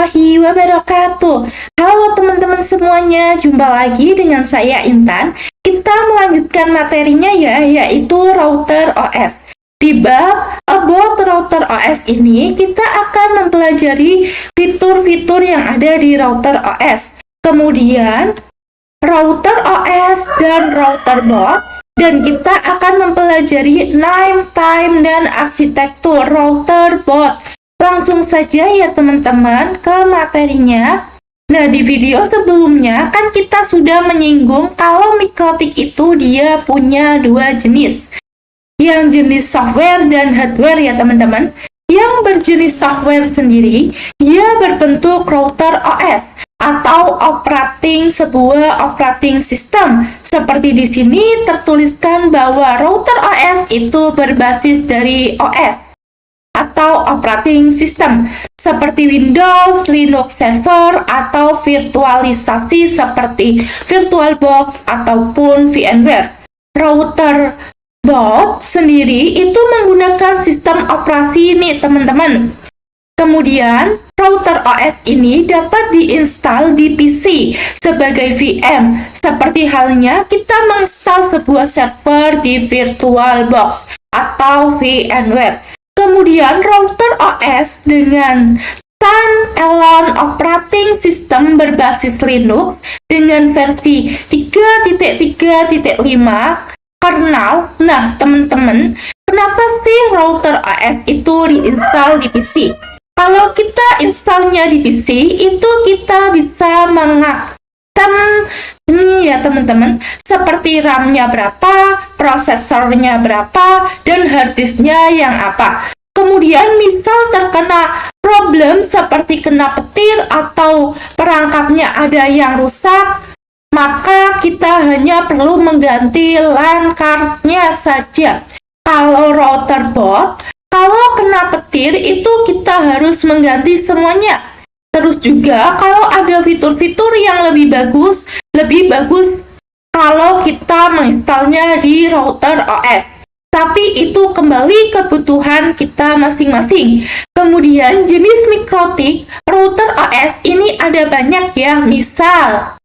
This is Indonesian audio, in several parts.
warahmatullahi wabarakatuh. Halo teman-teman semuanya, jumpa lagi dengan saya Intan. Kita melanjutkan materinya yaitu router OS. Di bab About Router OS ini, kita akan mempelajari fitur-fitur yang ada di router OS. Kemudian, router OS dan router board. Dan kita akan mempelajari name, time, dan arsitektur router board. Langsung saja ya teman-teman ke materinya. Nah, di video sebelumnya kan kita sudah menyinggung kalau Mikrotik itu dia punya dua jenis. Yang jenis software dan hardware ya teman-teman. Yang berjenis software sendiri, dia berbentuk router OS atau sebuah operating system. Seperti di sini tertuliskan bahwa router OS itu berbasis dari OS atau operating system seperti Windows, Linux server, atau virtualisasi seperti VirtualBox ataupun VMware. Router board sendiri itu menggunakan sistem operasi nih teman-teman. Kemudian, router OS ini dapat diinstal di PC sebagai VM, seperti halnya kita menginstal sebuah server di VirtualBox atau VMware. Kemudian, router OS dengan standalone operating system berbasis Linux dengan versi 3.3.5 kernel. Nah, teman-teman, kenapa sih router OS itu diinstal di PC? Kalau kita installnya di PC, itu kita bisa ini ya teman-teman, seperti RAM-nya berapa, prosesornya berapa, dan harddisknya yang apa. Kemudian misal terkena problem seperti kena petir atau perangkapnya ada yang rusak, maka kita hanya perlu mengganti LAN card-nya saja. Kalau router board, kalau kena petir itu kita harus mengganti semuanya. Terus juga kalau ada fitur-fitur yang lebih bagus kalau kita menginstalnya di router OS. Tapi itu kembali kebutuhan kita masing-masing. Kemudian jenis Mikrotik router OS ini ada banyak ya, misal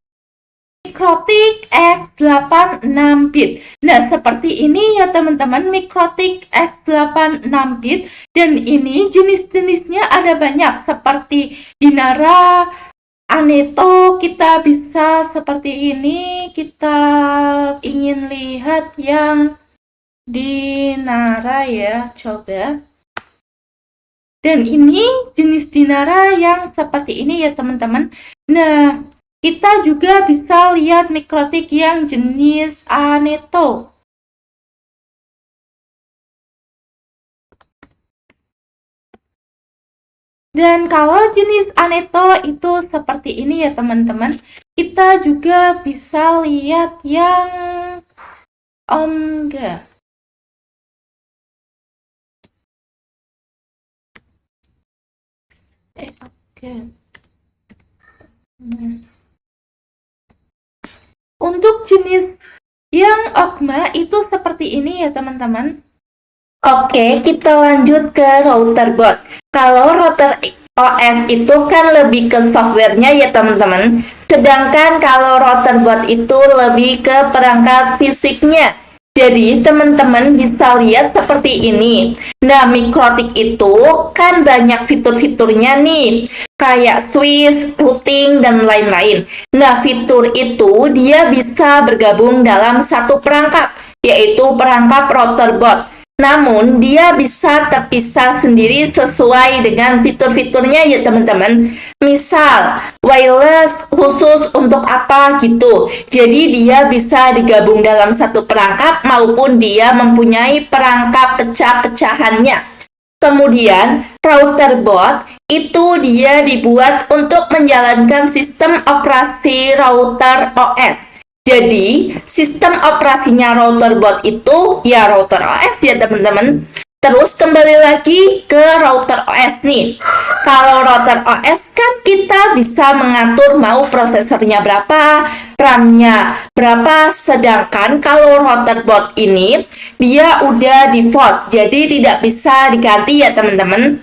Mikrotik X86 bit. Nah, seperti ini ya teman-teman, Mikrotik X86 bit. Dan ini jenis-jenisnya ada banyak, seperti Dinara, Aneto. Kita bisa seperti ini. Kita ingin lihat yang Dinara ya, coba. Dan ini jenis Dinara yang seperti ini ya teman-teman. Nah, kita juga bisa lihat Mikrotik yang jenis Aneto. Dan kalau jenis Aneto itu seperti ini ya teman-teman. Kita juga bisa lihat yang Omega. Untuk jenis yang Ogma itu seperti ini ya teman-teman. Oke, kita lanjut ke router board. Kalau router OS itu kan lebih ke softwarenya ya teman-teman. Sedangkan kalau router board itu lebih ke perangkat fisiknya. Jadi teman-teman bisa lihat seperti ini. Nah, Mikrotik itu kan banyak fitur-fiturnya nih, kayak switch, routing, dan lain-lain. Nah, fitur itu dia bisa bergabung dalam satu perangkap, yaitu perangkap router board. Namun, dia bisa terpisah sendiri sesuai dengan fitur-fiturnya ya teman-teman. Misal, wireless khusus untuk apa gitu. Jadi, dia bisa digabung dalam satu perangkap maupun dia mempunyai perangkap pecah-pecahannya. Kemudian, router board itu dia dibuat untuk menjalankan sistem operasi router OS. Jadi, sistem operasinya router board itu ya router OS ya teman-teman. Terus kembali lagi ke router OS nih. Kalau router OS kan kita bisa mengatur mau prosesornya berapa, RAM-nya berapa. Sedangkan kalau router board ini dia udah default, jadi tidak bisa diganti ya teman-teman.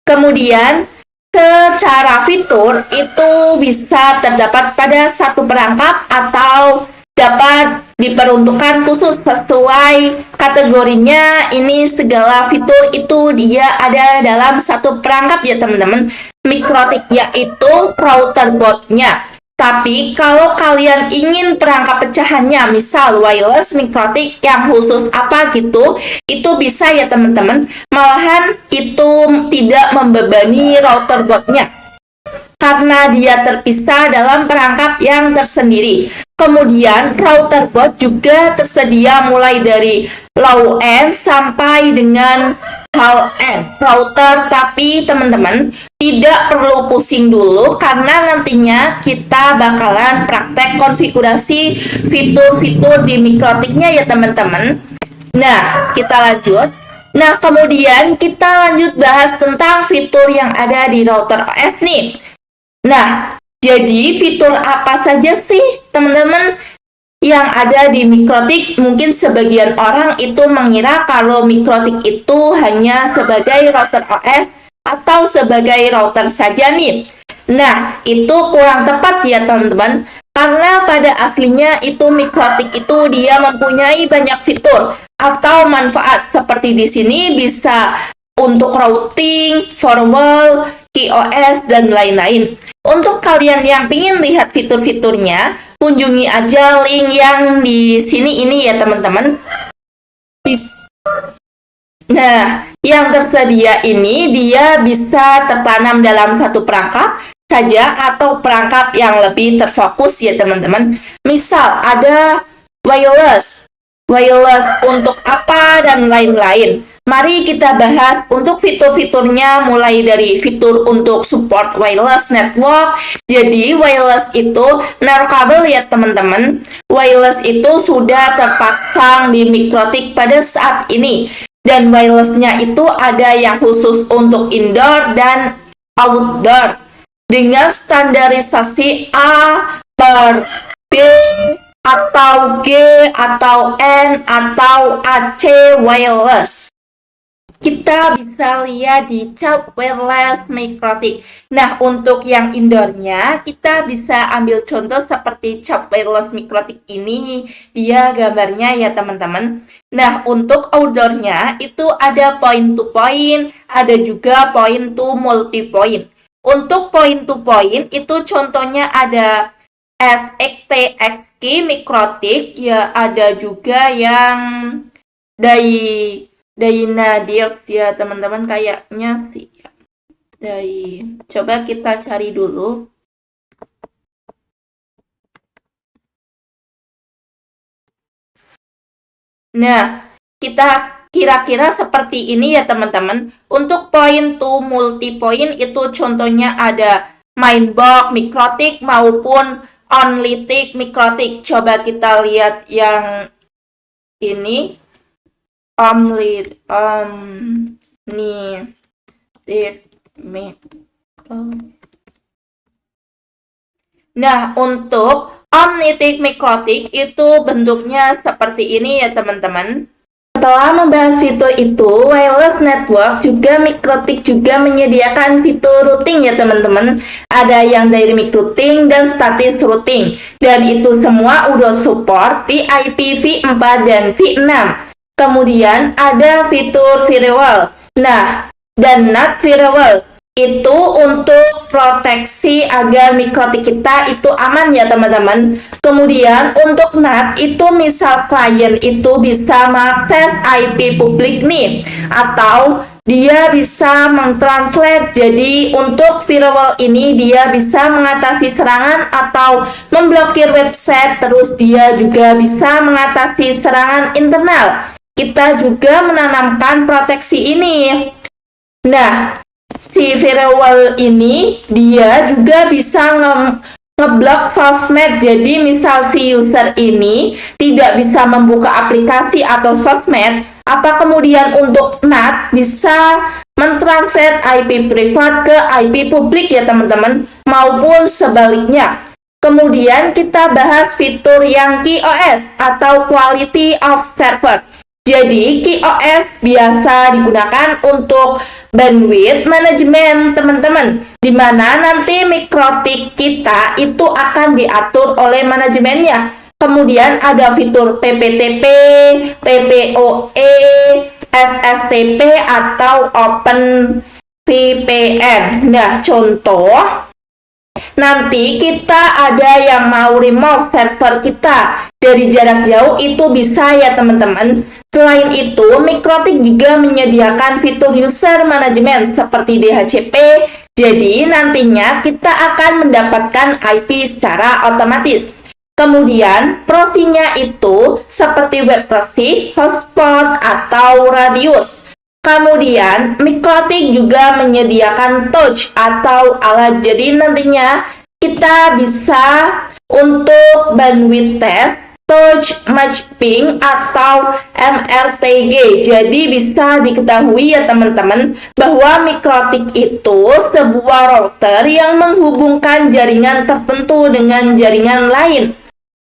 Kemudian Secara fitur itu bisa terdapat pada satu perangkap atau dapat diperuntukkan khusus sesuai kategorinya. Ini segala fitur itu dia ada dalam satu perangkap ya teman-teman. Mikrotik yaitu router boardnya. Tapi kalau kalian ingin perangkap pecahannya, misal wireless mikrotik yang khusus apa gitu, itu bisa ya teman-teman. Malahan itu tidak membebani router boardnya karena dia terpisah dalam perangkap yang tersendiri. Kemudian router board juga tersedia mulai dari low end sampai dengan high end router, tapi teman-teman tidak perlu pusing dulu karena nantinya kita bakalan praktek konfigurasi fitur-fitur di mikrotiknya ya teman-teman. Nah, kita lanjut. Nah, kemudian kita lanjut bahas tentang fitur yang ada di router OS nih. Nah, jadi fitur apa saja sih teman-teman yang ada di mikrotik? Mungkin sebagian orang itu mengira kalau mikrotik itu hanya sebagai router OS atau sebagai router saja nih. Nah, itu kurang tepat ya teman-teman. Karena pada aslinya itu mikrotik itu dia mempunyai banyak fitur atau manfaat. Seperti di sini bisa untuk routing, firewall, QoS, dan lain-lain. Untuk kalian yang ingin lihat fitur-fiturnya, kunjungi aja link yang di sini ini ya teman-teman. Nah, yang tersedia ini dia bisa tertanam dalam satu perangkap saja atau perangkap yang lebih terfokus ya teman-teman. Misal ada wireless untuk apa dan lain-lain. Mari kita bahas untuk fitur-fiturnya mulai dari fitur untuk support wireless network. Jadi wireless itu naruh kabel ya teman-teman. Wireless itu sudah terpasang di mikrotik pada saat ini. Dan wirelessnya itu ada yang khusus untuk indoor dan outdoor. Dengan standarisasi A per B atau G atau N atau AC wireless. Kita bisa lihat di chart wireless mikrotik. Nah, untuk yang indoornya, kita bisa ambil contoh seperti chart wireless mikrotik ini. Dia gambarnya ya teman-teman. Nah, untuk outdoornya itu ada point to point, ada juga point to multi point. Untuk point to point itu contohnya ada SXTXK mikrotik, ya ada juga yang Dynadirs ya teman-teman, kayaknya sih. Coba kita cari dulu. Nah, kita kira-kira seperti ini ya teman-teman. Untuk point to multi point itu contohnya ada Mainbox mikrotik maupun Onlytik mikrotik. Coba kita lihat yang ini. Nah, untuk Omnitic mikrotik itu bentuknya seperti ini ya teman-teman. Setelah membahas fitur itu, wireless network juga mikrotik juga menyediakan fitur routing ya teman-teman. Ada yang dynamic routing dan static routing. Dan itu semua udah support di IPv4 dan v6. Kemudian ada fitur firewall. Nah, dan NAT firewall itu untuk proteksi agar mikrotik kita itu aman ya teman-teman. Kemudian untuk NAT itu misal klien itu bisa mengakses IP publik nih, atau dia bisa mentranslate. Jadi untuk firewall ini dia bisa mengatasi serangan atau memblokir website. Terus dia juga bisa mengatasi serangan internal. Kita juga menanamkan proteksi ini. Nah, si firewall ini dia juga bisa ngeblok sosmed. Jadi misal si user ini tidak bisa membuka aplikasi atau sosmed, apa kemudian untuk NAT bisa mentranslate IP privat ke IP publik ya teman-teman, maupun sebaliknya. Kemudian kita bahas fitur yang QoS atau Quality of Service. Jadi QoS biasa digunakan untuk bandwidth management teman-teman. di mana nanti mikrotik kita itu akan diatur oleh manajemennya. Kemudian ada fitur PPTP, PPOE, SSTP atau Open VPN. Nah, contoh nanti kita ada yang mau remote server kita dari jarak jauh itu bisa ya teman-teman. Selain itu, mikrotik juga menyediakan fitur user management seperti DHCP. Jadi nantinya kita akan mendapatkan IP secara otomatis. Kemudian proxy-nya itu seperti web proxy, hotspot, atau radius. Kemudian mikrotik juga menyediakan touch atau alat. Jadi nantinya kita bisa untuk bandwidth test, touch mapping atau MRTG. Jadi bisa diketahui ya teman-teman bahwa mikrotik itu sebuah router yang menghubungkan jaringan tertentu dengan jaringan lain.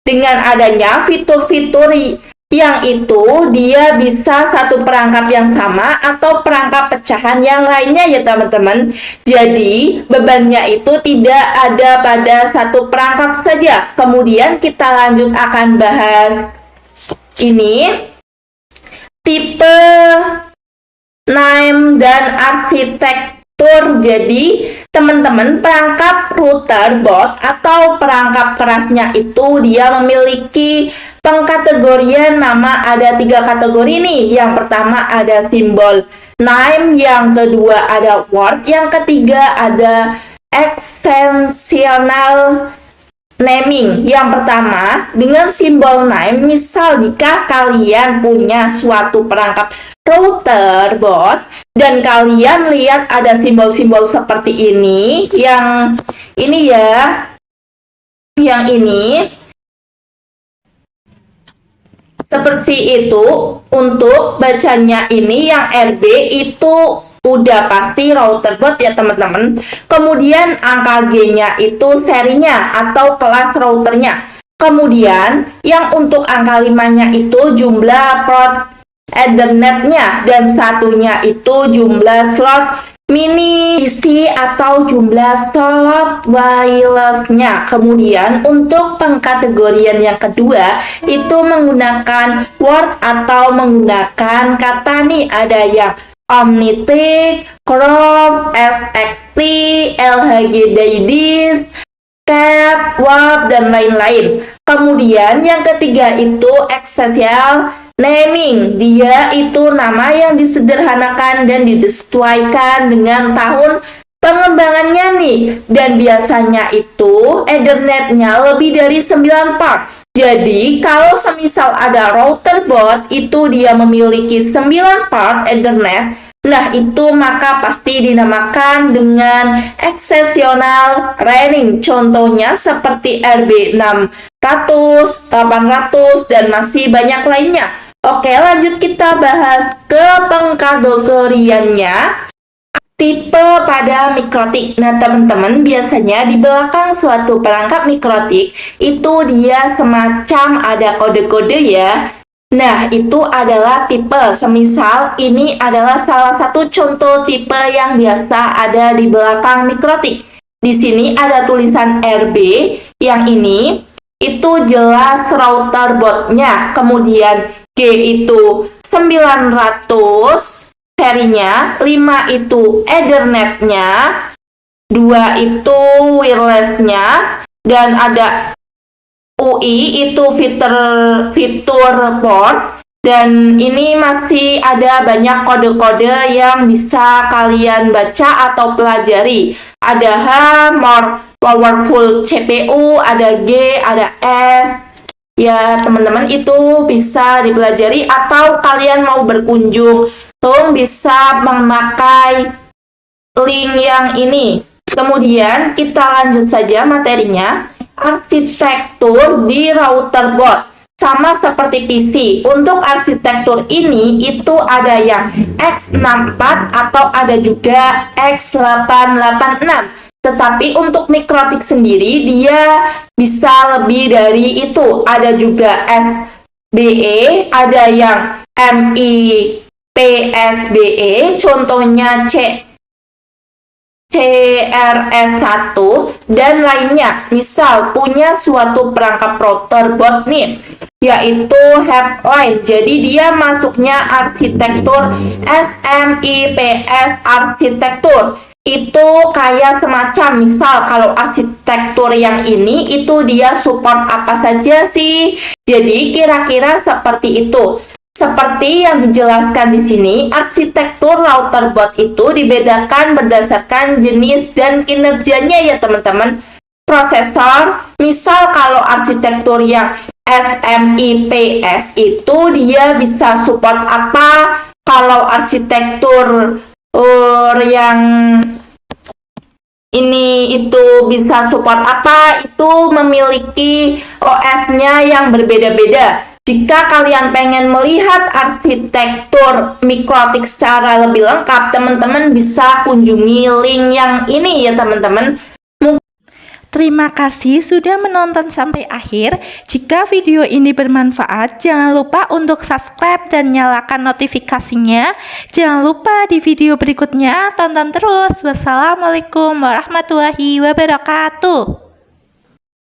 Dengan adanya fitur-fitur yang itu dia bisa satu perangkap yang sama atau perangkap pecahan yang lainnya ya teman-teman. Jadi bebannya itu tidak ada pada satu perangkap saja. Kemudian kita lanjut akan bahas ini tipe, name, dan arsitektur. Jadi teman-teman perangkap router board atau perangkap kerasnya itu dia memiliki pengkategorian nama. Ada 3 kategori nih. Yang pertama ada simbol name, yang kedua ada word, yang ketiga ada extensional naming. Yang pertama dengan simbol name, misal jika kalian punya suatu perangkap router board dan kalian lihat ada simbol-simbol seperti ini, yang ini ya, yang ini seperti itu. Untuk bacanya ini yang RB itu udah pasti router board ya teman-teman. Kemudian angka G-nya itu serinya atau kelas routernya. Kemudian yang untuk angka 5-nya itu jumlah port Ethernet-nya, dan satunya itu jumlah slot mini PC atau jumlah slot wireless-nya. Kemudian untuk pengkategorian yang kedua itu menggunakan word atau menggunakan kata nih, ada yang Omnitic, Chrome, SXT, LHG Daidis, Cap, WAP, dan lain-lain. Kemudian yang ketiga itu Essential Naming. Dia itu nama yang disederhanakan dan disesuaikan dengan tahun pengembangannya nih. Dan biasanya itu Ethernet-nya lebih dari 9 part. Jadi kalau semisal ada router board itu dia memiliki 9 part Ethernet, nah itu maka pasti dinamakan dengan exceptional running. Contohnya seperti RB 600, 800, dan masih banyak lainnya. Oke, lanjut kita bahas ke pengkategoriannya. Tipe pada mikrotik. Nah teman-teman, biasanya di belakang suatu perangkap mikrotik itu dia semacam ada kode-kode ya. Nah itu adalah tipe. Semisal ini adalah salah satu contoh tipe yang biasa ada di belakang mikrotik. Di sini ada tulisan RB, yang ini itu jelas router board-nya. Kemudian G itu 900 serinya, 5 itu Ethernet-nya, 2 itu wireless-nya, dan ada UI itu fitur port. Dan ini masih ada banyak kode-kode yang bisa kalian baca atau pelajari. Ada H, more powerful CPU, ada G, ada S. Ya teman-teman, itu bisa dipelajari atau kalian mau berkunjung bisa memakai link yang ini. Kemudian kita lanjut saja materinya. Arsitektur di router board sama seperti PC. Untuk arsitektur ini itu ada yang X64 atau ada juga X886. Tetapi untuk mikrotik sendiri dia bisa lebih dari itu. Ada juga SBE, ada yang MI PSBE, contohnya CRS1 dan lainnya. Misal punya suatu perangkap router botnet yaitu Hepline. Jadi dia masuknya arsitektur SMIPS arsitektur. Itu kayak semacam misal kalau arsitektur yang ini itu dia support apa saja sih. Jadi kira-kira seperti itu. Seperti yang dijelaskan di sini, arsitektur router bot itu dibedakan berdasarkan jenis dan kinerjanya ya teman-teman. Prosesor, misal kalau arsitektur yang SMIPS itu dia bisa support apa? Kalau arsitektur yang ini itu bisa support apa? Itu memiliki OS-nya yang berbeda-beda. Jika kalian pengen melihat arsitektur Mikrotik secara lebih lengkap, teman-teman bisa kunjungi link yang ini ya teman-teman. Terima kasih sudah menonton sampai akhir. Jika video ini bermanfaat, jangan lupa untuk subscribe dan nyalakan notifikasinya. Jangan lupa di video berikutnya tonton terus. Wassalamualaikum warahmatullahi wabarakatuh.